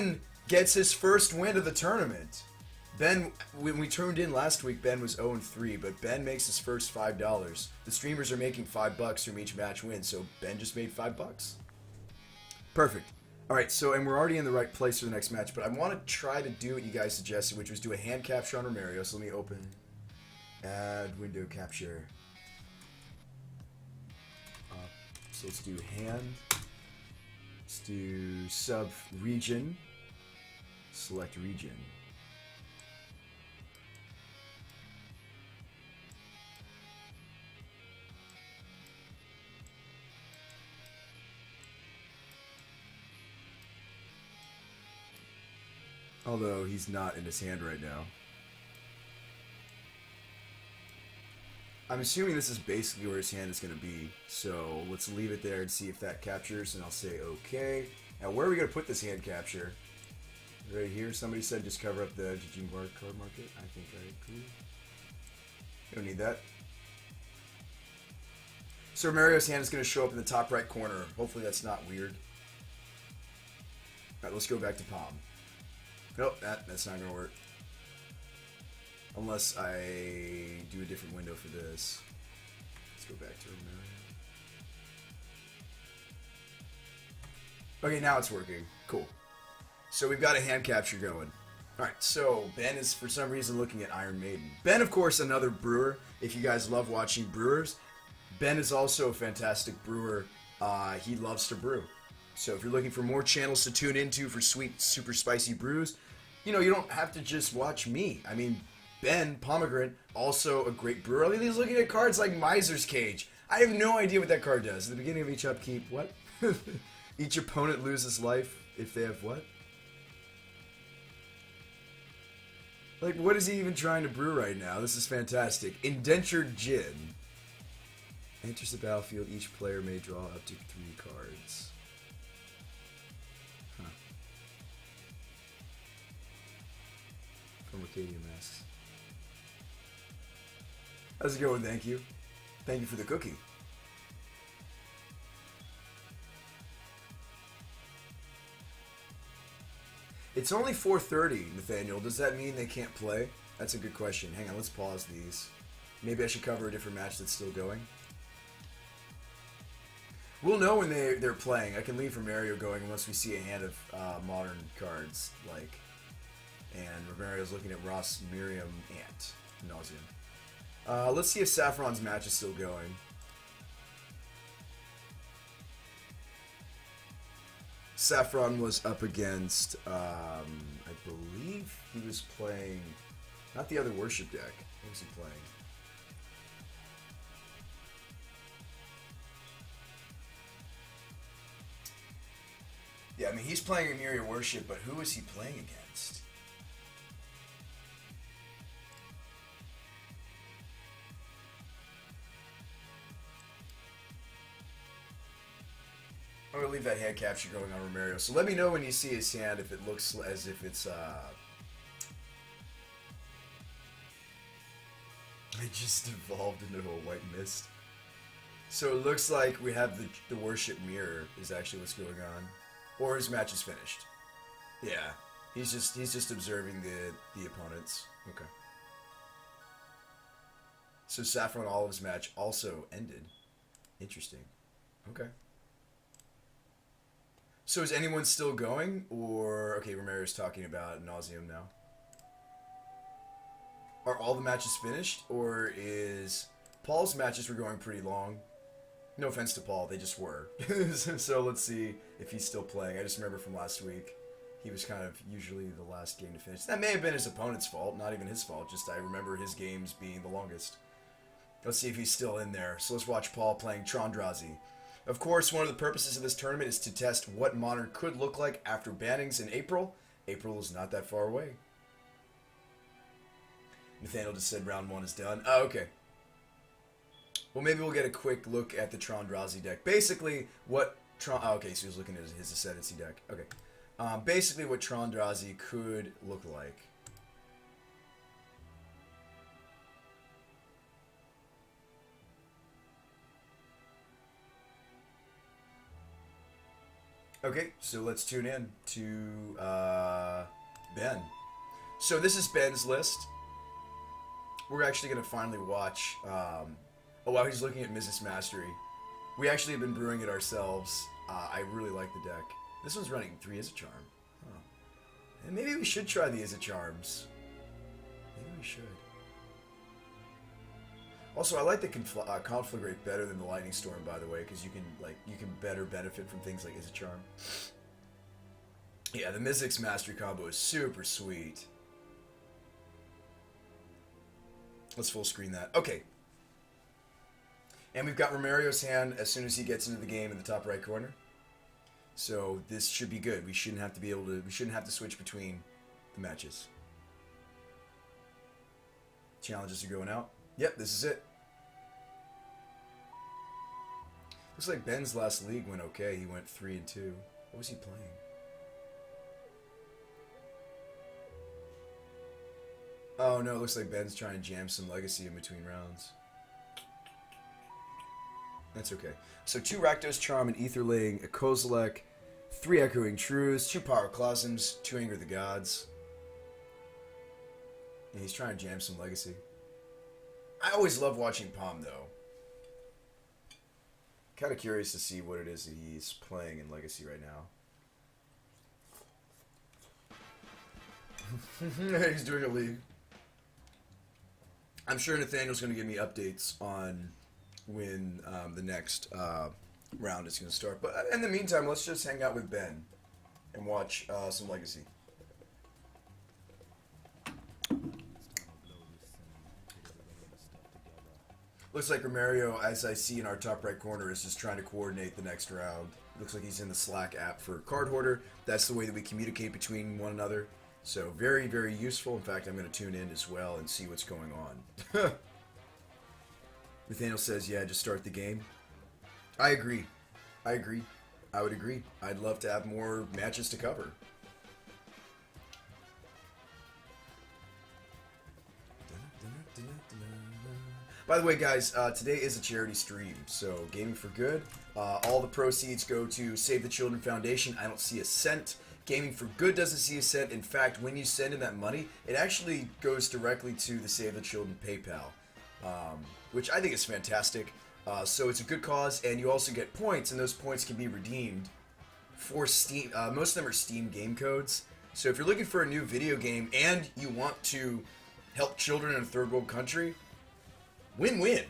Ben gets his first win of the tournament. Ben, when we tuned in last week, Ben was 0-3, but Ben makes his first $5. The streamers are making $5 from each match win, so Ben just made $5. Perfect. All right, so, and we're already in the right place for the next match, but I want to try to do what you guys suggested, which was do a hand capture on Romario. So let me open, add window capture. So let's do hand. Let's do sub region. Select region. Although he's not in his hand right now. I'm assuming this is basically where his hand is going to be. So let's leave it there and see if that captures. And I'll say okay. Now where are we going to put this hand capture? Right here. Somebody said just cover up the GG card market. I think I agree. You don't need that. So Mario's hand is going to show up in the top right corner. Hopefully that's not weird. Alright, let's go back to Palm. Nope, that's not going to work. Unless I do a different window for this. Let's go back to Romario. Okay, now it's working. Cool. So we've got a hand capture going. Alright, so Ben is for some reason looking at Iron Maiden. Ben, of course, another brewer. If you guys love watching brewers, Ben is also a fantastic brewer. He loves to brew. So if you're looking for more channels to tune into for sweet, super spicy brews, you know, you don't have to just watch me. I mean, Ben Pomegranate, also a great brewer. He's looking at cards like Miser's Cage. I have no idea what that card does. At the beginning of each upkeep, what? Each opponent loses life if they have what? Like, what is he even trying to brew right now? This is fantastic. Indentured Gin. Enters the battlefield. Each player may draw up to 3 cards. Huh. From Arcadia Masks. How's it going? Thank you. Thank you for the cookie. It's only 4:30, Nathaniel. Does that mean they can't play? That's a good question. Hang on, let's pause these. Maybe I should cover a different match that's still going. We'll know when they're playing. I can leave Romario going once we see a hand of modern cards, like... And Romario's looking at Ross, Miriam, Ant. Nauseam. Let's see if Saffron's match is still going. Saffron was up against, I believe he was playing, not the other worship deck. What was he playing? Yeah, I mean, he's playing Emeria Worship, but who is he playing against? I'm going to leave that hand capture going on Romario. So let me know when you see his hand if it looks as if it's, I just evolved into a white mist. So it looks like we have the worship mirror is actually what's going on. Or his match is finished. Yeah. He's just observing the opponents. Okay. So Saffron Olive's match also ended. Interesting. Okay. So is anyone still going? Or, okay, Romario's talking about Nauseam now. Are all the matches finished? Or is... Paul's matches were going pretty long. No offense to Paul, they just were. So let's see if he's still playing. I just remember from last week, he was kind of usually the last game to finish. That may have been his opponent's fault, not even his fault. Just I remember his games being the longest. Let's see if he's still in there. So let's watch Paul playing Trondrazi. Of course, one of the purposes of this tournament is to test what Modern could look like after bannings in April. April is not that far away. Nathaniel just said round 1 is done. Oh, okay. Well, maybe we'll get a quick look at the Trondrazi deck. Basically, what oh, okay, so he was looking at his Ascendancy deck. Okay. Basically, what Trondrazi could look like. Okay, so let's tune in to Ben. So this is Ben's list. We're actually going to finally watch... oh, wow, he's looking at Mrs. Mastery. We actually have been brewing it ourselves. I really like the deck. This one's running 3 Is a Charm. Huh. And maybe we should try the Is a Charms. Maybe we should. Also, I like the Conflagrate better than the Lightning Storm, by the way, because you can better benefit from things like Is a Charm. Yeah, the Mizzix Mastery combo is super sweet. Let's full screen that. Okay. And we've got Romario's hand as soon as he gets into the game in the top right corner. So this should be good. We shouldn't have to switch between the matches. Challenges are going out. Yep, this is it. Looks like Ben's last league went okay. He went 3-2. What was he playing? Oh no, it looks like Ben's trying to jam some Legacy in between rounds. That's okay. So 2 Rakdos Charm, an Aetherling, a Kozilek, 3 Echoing Truths, 2 Pyroclasms, 2 Anger the Gods. And he's trying to jam some Legacy. I always love watching Palm, though. Kind of curious to see what it is that he's playing in Legacy right now. He's doing a league. I'm sure Nathaniel's going to give me updates on when the next round is going to start. But in the meantime, let's just hang out with Ben and watch some Legacy. Looks like Romario, as I see in our top right corner, is just trying to coordinate the next round. Looks like he's in the Slack app for Card Hoarder. That's the way that we communicate between one another. So very, very useful. In fact, I'm going to tune in as well and see what's going on. Nathaniel says, yeah, just start the game. I agree. I would agree. I'd love to have more matches to cover. By the way, guys, today is a charity stream, so Gaming for Good. All the proceeds go to Save the Children Foundation. I don't see a cent. Gaming for Good doesn't see a cent. In fact, when you send in that money, it actually goes directly to the Save the Children PayPal, which I think is fantastic. So it's a good cause, and you also get points, and those points can be redeemed for Steam. Most of them are Steam game codes. So if you're looking for a new video game and you want to help children in a third world country, win-win.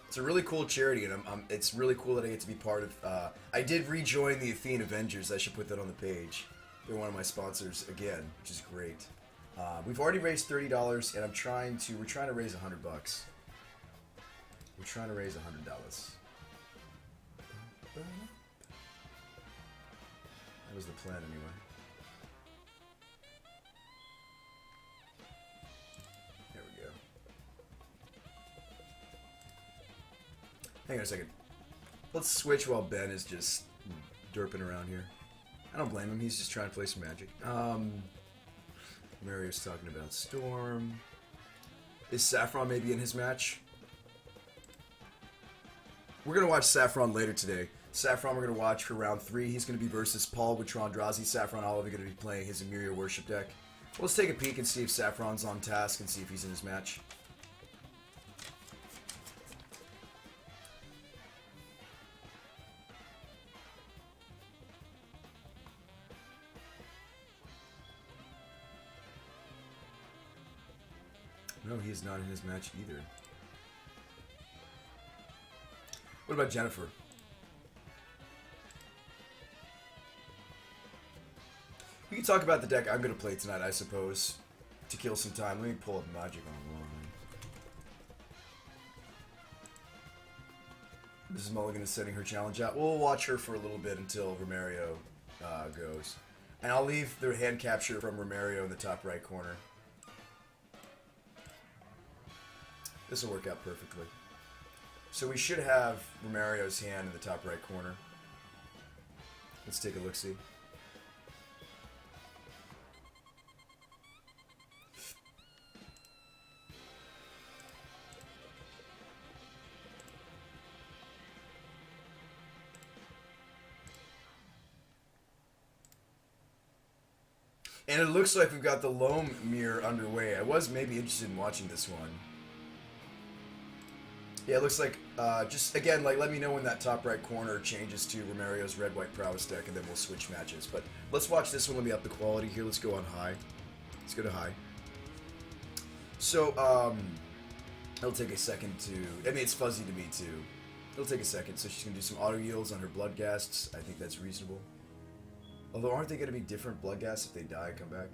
It's a really cool charity, and it's really cool that I get to be part of. I did rejoin the Athene Avengers. I should put that on the page. They're one of my sponsors again, which is great. We've already raised $30, and we're trying to raise $100. We're trying to raise $100. That was the plan, anyway. There we go. Hang on a second. Let's switch while Ben is just derping around here. I don't blame him. He's just trying to play some Magic. Mario's talking about Storm. Is Saffron maybe in his match? We're going to watch Saffron later today. Saffron we're going to watch for round 3. He's going to be versus Paul with Trondrazi. Saffron Oliver going to be playing his Emiria Worship deck. Well, let's take a peek and see if Saffron's on task and see if he's in his match. No, he is not in his match either. What about Jennifer? We can talk about the deck I'm going to play tonight, I suppose, to kill some time. Let me pull up Magic Online. Mrs. Mulligan is setting her challenge out. We'll watch her for a little bit until Romario goes. And I'll leave the hand capture from Romario in the top right corner. This will work out perfectly. So we should have Romario's hand in the top right corner. Let's take a look-see. And it looks like we've got the Loam mirror underway. I was maybe interested in watching this one. Yeah, it looks like, just, again, like, let me know when that top right corner changes to Romario's red-white prowess deck, and then we'll switch matches. But let's watch this one. Let me up the quality here. Let's go on high. Let's go to high. So, it'll take a second to, I mean, it's fuzzy to me, too. It'll take a second. So she's going to do some auto yields on her blood ghasts. I think that's reasonable. Although, aren't they going to be different blood ghasts if they die and come back?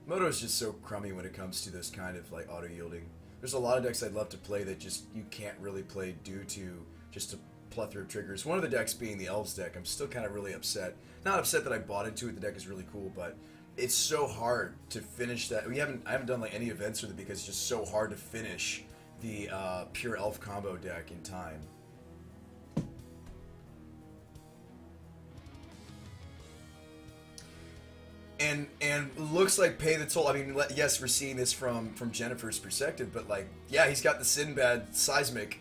Moto's just so crummy when it comes to this kind of, like, auto yielding. There's a lot of decks I'd love to play that just you can't really play due to just a plethora of triggers. One of the decks being the Elves deck. I'm still kind of really upset. Not upset that I bought into it. The deck is really cool, but it's so hard to finish that. I haven't done like any events with it because it's just so hard to finish the pure Elf combo deck in time. And looks like Pay the Toll. I mean, yes, we're seeing this from Jennifer's perspective, but like, yeah, he's got the Sinbad Seismic.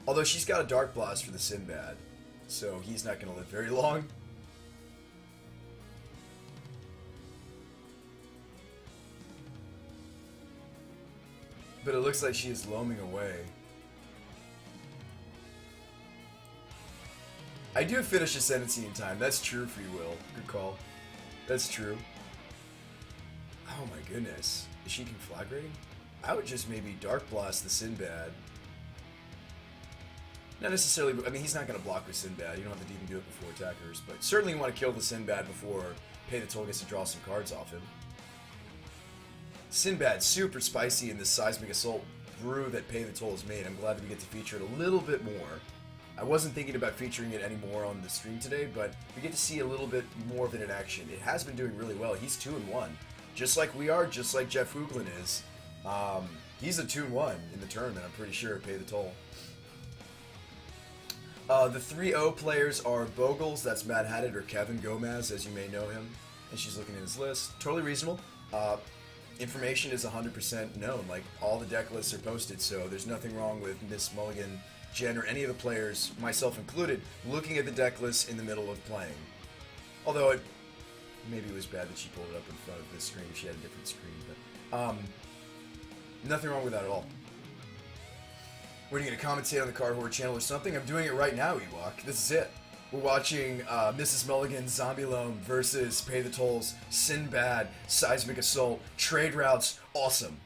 Although she's got a Dark Blast for the Sinbad, so he's not going to live very long. But it looks like she is loaming away. I do finish Ascendancy in time. That's true, Free Will. Good call. That's true. Oh my goodness. Is she conflagrating? I would just maybe Dark Blast the Sinbad. Not necessarily, I mean, he's not going to block with Sinbad. You don't have to even do it before attackers, but certainly you want to kill the Sinbad before Pay the Toll gets to draw some cards off him. Sinbad, super spicy in this Seismic Assault brew that Pay the Toll has made. I'm glad that we get to feature it a little bit more. I wasn't thinking about featuring it anymore on the stream today, but we get to see a little bit more of it in action. It has been doing really well. He's 2-1, just like we are, just like Jeff Hooglin is. He's a 2-1 in the tournament, I'm pretty sure. Pay the Toll. The 3-0 players are Bogles, that's Mad Hatted, or Kevin Gomez, as you may know him. And she's looking at his list. Totally reasonable. Information is 100% known. Like, all the deck lists are posted, so there's nothing wrong with Miss Mulligan, Jen, or any of the players, myself included, looking at the deck list in the middle of playing. Although maybe it was bad that she pulled it up in front of this screen. She had a different screen, but nothing wrong with that at all. What, are you going to commentate on the Card Horde channel or something? I'm doing it right now, Ewok. This is it. We're watching Mrs. Mulligan's Zombie Loam versus Pay the Toll's Sinbad Seismic Assault. Trade routes, awesome.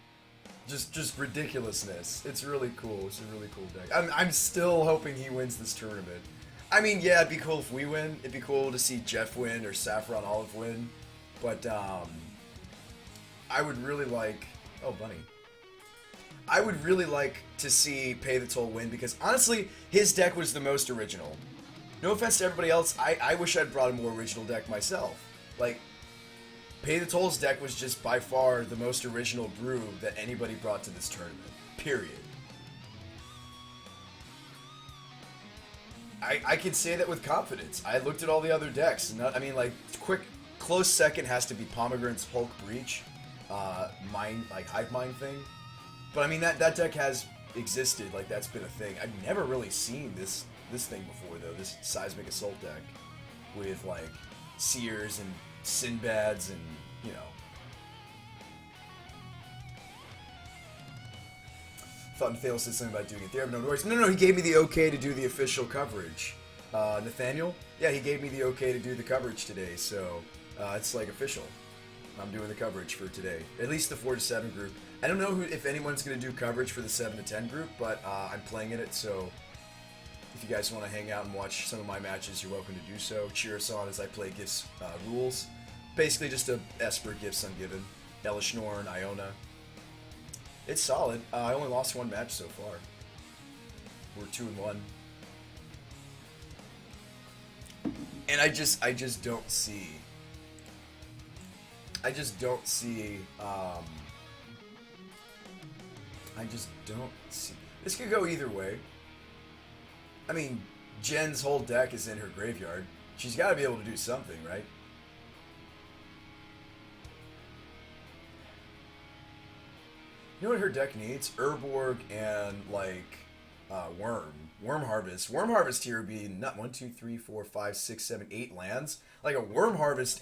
Just ridiculousness. It's really cool. It's a really cool deck. I'm still hoping he wins this tournament. I mean, yeah, it'd be cool if we win. It'd be cool to see Jeff win or Saffron Olive win. But I would really like... Oh, Bunny. I would really like to see Pay the Toll win because, honestly, his deck was the most original. No offense to everybody else, I wish I'd brought a more original deck myself. Like, Pay the Toll's deck was just by far the most original brew that anybody brought to this tournament. Period. I can say that with confidence. I looked at all the other decks. I mean, like, close second has to be Pomegranate's Hulk Breach, Hive Mind thing. But I mean, that deck has existed. Like, that's been a thing. I've never really seen this thing before, though. This Seismic Assault deck with like Seers and Sinbads and, you know. Thought Nathaniel said something about doing it there, but no worries. No, he gave me the okay to do the official coverage. Nathaniel? Yeah, he gave me the okay to do the coverage today, so it's like official. I'm doing the coverage for today. At least the 4 to 7 group. I don't know if anyone's going to do coverage for the 7 to 10 group, but I'm playing in it, so if you guys want to hang out and watch some of my matches, you're welcome to do so. Cheer us on as I play Gifts rules. Basically just a Esper Gifts Ungiven. Elish Norn, Iona. It's solid. I only lost one match so far. We're 2-1. And I just don't see... I just don't see... This could go either way. I mean, Jen's whole deck is in her graveyard. She's got to be able to do something, right? You know what her deck needs? Urborg and, like, Worm. Worm Harvest. Worm Harvest here would be not 1, 2, 3, 4, 5, 6, 7, 8 lands. Like, a Worm Harvest